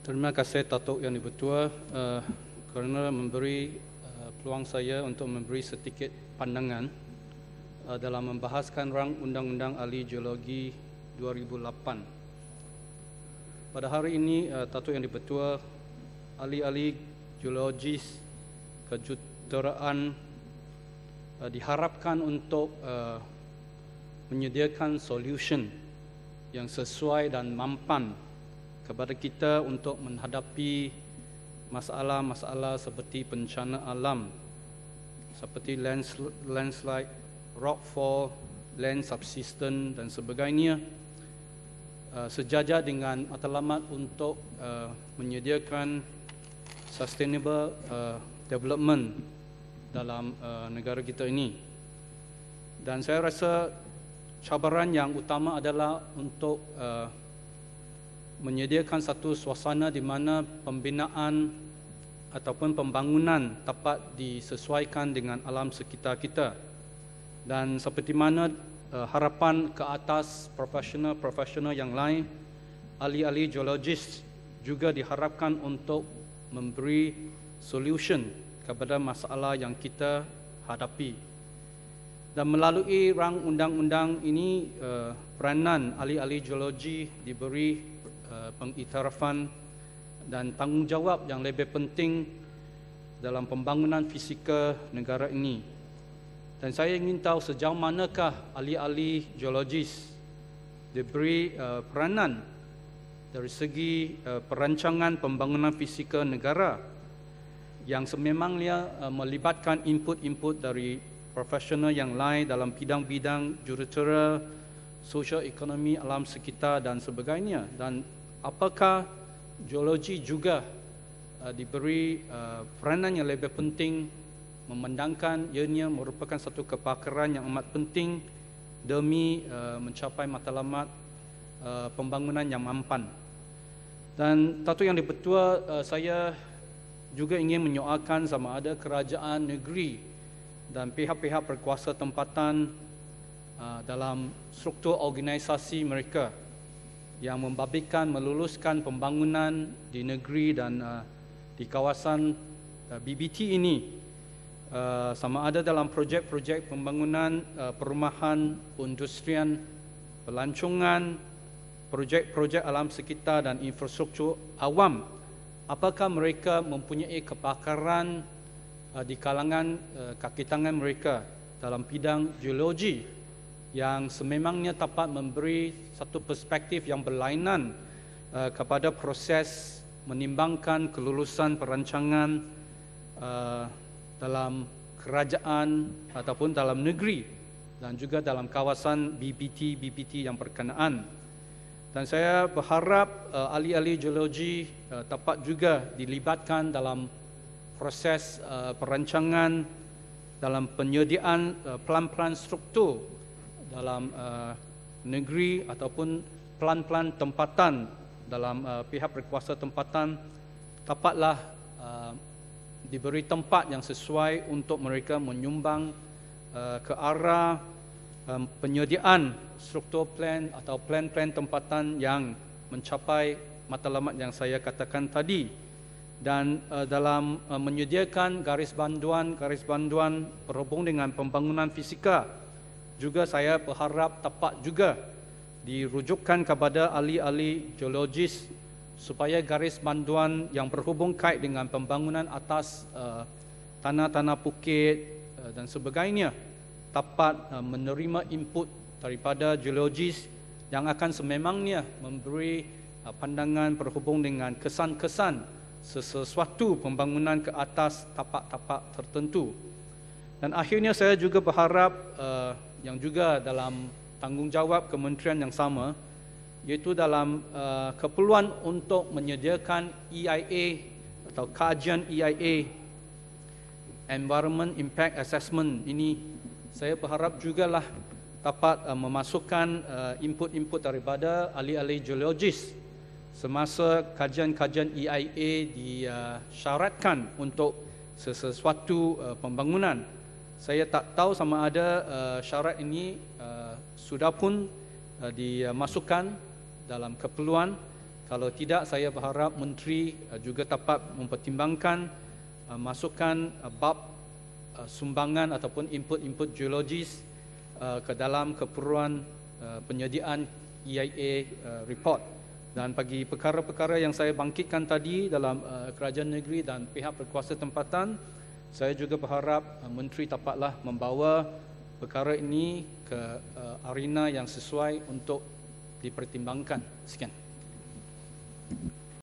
Terima kasih Datuk Yang Di-Pertua kerana memberi peluang saya untuk memberi sedikit pandangan dalam membahaskan rang Undang-Undang Ahli Geologi 2008. Pada hari ini, Datuk Yang Di-Pertua, ahli-ahli geologis kejuruteraan diharapkan untuk menyediakan solution yang sesuai dan mampan kepada kita untuk menghadapi masalah-masalah seperti bencana alam, seperti landslide, rockfall, land subsidence dan sebagainya, sejajar dengan matlamat untuk menyediakan sustainable development dalam negara kita ini. Dan saya rasa cabaran yang utama adalah untuk menyediakan satu suasana di mana pembinaan ataupun pembangunan dapat disesuaikan dengan alam sekitar kita. Dan seperti mana harapan ke atas profesional yang lain, ahli-ahli geologis juga diharapkan untuk memberi solution kepada masalah yang kita hadapi. Dan melalui rang undang-undang ini, peranan ahli-ahli geologi diberi pengiktirafan dan tanggungjawab yang lebih penting dalam pembangunan fizikal negara ini. Dan saya ingin tahu sejauh manakah ahli-ahli geologis diberi peranan dari segi perancangan pembangunan fizikal negara yang sememangnya melibatkan input-input dari profesional yang lain dalam bidang-bidang jurutera, sosial ekonomi, alam sekitar dan sebagainya. Dan apakah geologi juga diberi peranan yang lebih penting, memandangkan ianya merupakan satu kepakaran yang amat penting demi mencapai matlamat pembangunan yang mampan. Dan Datuk Yang Di-Pertua, saya juga ingin menyoalkan sama ada kerajaan negeri dan pihak-pihak berkuasa tempatan dalam struktur organisasi mereka yang membabitkan meluluskan pembangunan di negeri dan di kawasan BBT ini, sama ada dalam projek-projek pembangunan perumahan, industrian, pelancongan, projek-projek alam sekitar dan infrastruktur awam. Apakah mereka mempunyai kepakaran di kalangan kaki tangan mereka dalam bidang geologi yang sememangnya dapat memberi satu perspektif yang berlainan kepada proses menimbangkan kelulusan perancangan dalam kerajaan ataupun dalam negeri dan juga dalam kawasan BBT yang berkenaan. Dan saya berharap ahli-ahli geologi dapat juga dilibatkan dalam proses perancangan, dalam penyediaan plan-plan struktur dalam negeri ataupun plan-plan tempatan dalam pihak berkuasa tempatan, dapatlah diberi tempat yang sesuai untuk mereka menyumbang ke arah penyediaan struktur plan atau plan-plan tempatan yang mencapai matlamat yang saya katakan tadi. Dan dalam menyediakan garis banduan berhubung dengan pembangunan fizikal, juga saya berharap dapat juga dirujukkan kepada ahli-ahli geologis supaya garis banduan yang berhubung kait dengan pembangunan atas tanah-tanah bukit dan sebagainya dapat menerima input daripada geologis yang akan sememangnya memberi pandangan berhubung dengan kesan-kesan sesuatu pembangunan ke atas tapak-tapak tertentu. Dan akhirnya saya juga berharap yang juga dalam tanggungjawab kementerian yang sama, iaitu dalam keperluan untuk menyediakan EIA atau kajian EIA, Environment Impact Assessment ini, saya berharap jugalah dapat memasukkan input-input daripada ahli-ahli geologis semasa kajian-kajian EIA disyaratkan untuk sesuatu pembangunan. Saya tak tahu sama ada syarat ini sudah pun dimasukkan dalam keperluan, Kalau tidak, saya berharap Menteri juga dapat mempertimbangkan masukkan bab sumbangan ataupun input-input geologis ke dalam keperluan penyediaan EIA report. Dan bagi perkara-perkara yang saya bangkitkan tadi dalam kerajaan negeri dan pihak berkuasa tempatan, saya juga berharap Menteri dapatlah membawa perkara ini ke arena yang sesuai untuk dipertimbangkan. Sekian.